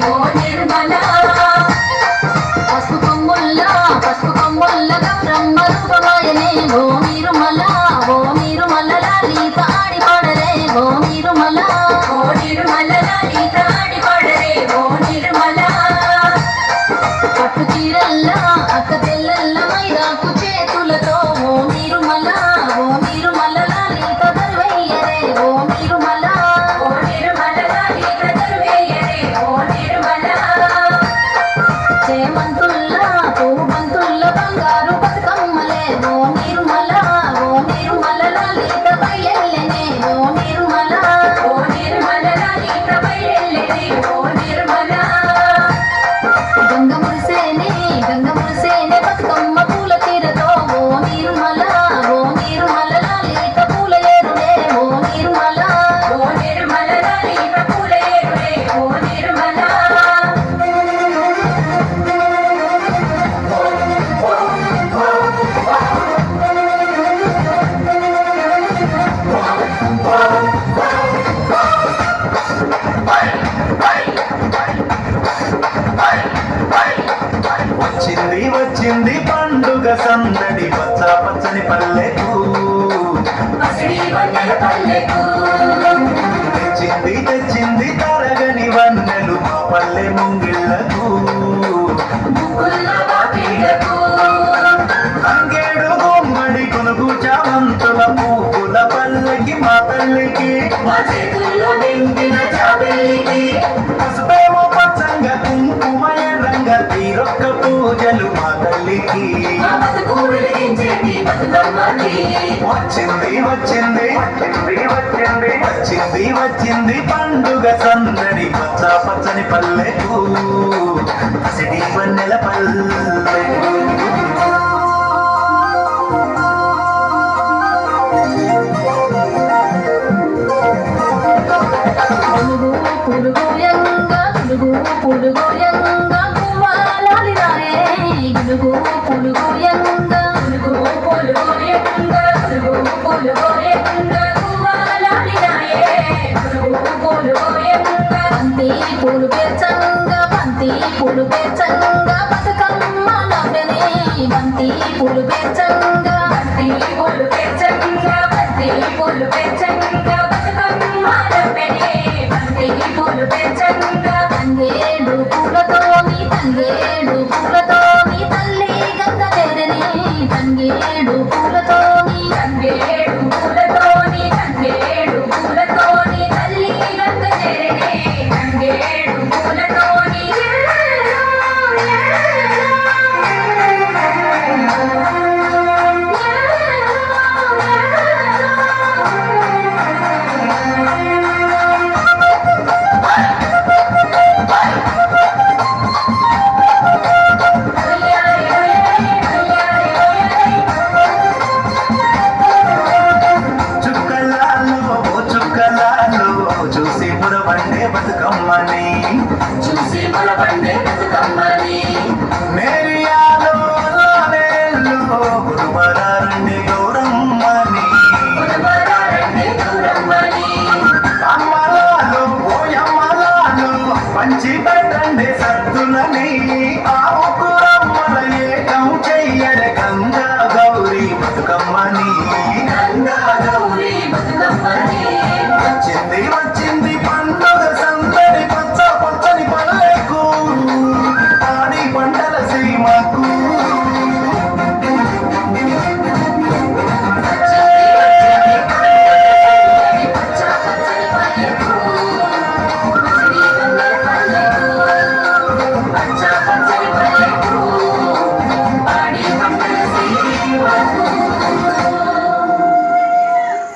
ఓ నిర్మల పసుపు కొమ్ముల్ల గౌరమ్మ రూపమాయనే ఓ నిర్మల లలిత ఆడి పాడరే ఓ నిర్మల లలిత ఆడి పాడరే ఓ నిర్మల పట్టు చీరల్లా అక్క తెల్లల్ల మైదాకు చేతులతో ఓ నిర్మల లలిత దర్వయ్యరే ఓ నిర్మల లలిత దర్వయ్యరే ఓ నిర్మల చేమంతుల్లా పూబంతుల్ల బంగారు బతుకమ్మలే ఓ నిర్మల లలిత బయలెల్లెనే ఓ నిర్మల లలిత బయలెల్లెనే ఓ నిర్మల గంగ మురిసేనే బతుకమ్మ పూల తీరతో ఓ నిర్మల లలిత పూల ఏరులే ఓ నిర్మల లలిత పూల ఏరులే ఓ నిర్మల వచ్చింది పండుగ సందడి పచ్చ పచ్చని పల్లెకు తెచ్చింది తరగని వన్నెలు మా పల్లె ముంగిళ్లకు అంగేడు గుమ్మడి కొనుగు చామంతుల పూల పల్లెకి మా తల్లికి పసుపేమో పచ్చంగా కుంకుమ ఎర్రంగా తీరొక్క పూజలు మా తల్లికి వచ్చింది పండుగ సందడి పచ్చ పచ్చని పల్లెకు పసిడి వన్నెల పల్లెకు పులుగోయంగా గువ్వాలాలినారే పులుగోయంగా బంతి పూలు పేర్చంగా బతుకమ్మ నవ్వెనే బంతి పూలు పేర్చంగా బతుకమ్మ నవ్వెనే బంతి పూలు పేర్చంగా తంగేడు పూలతో మీ తల్లి గంగ చేరనే తంగేడు పూలతో మీ తల్లి గంగ చేరనే తంగేడు పూలతో చూసి మురబండే బతుకమ్మని నేరియాలో గురువరారండి గౌరమ్మని అమ్మలాలు ఓయమ్మలాలు పంచి పెట్టండి సద్దులని ఆ ముగ్గురమ్మల ఏకం చెయ్యడ గంగా గౌరీ బతుకమ్మని వచ్చింది పండుగ సందడి పచ్చ పచ్చని పల్లెకు పాడి పంటల సీమకు పాడి పంటల సీమకు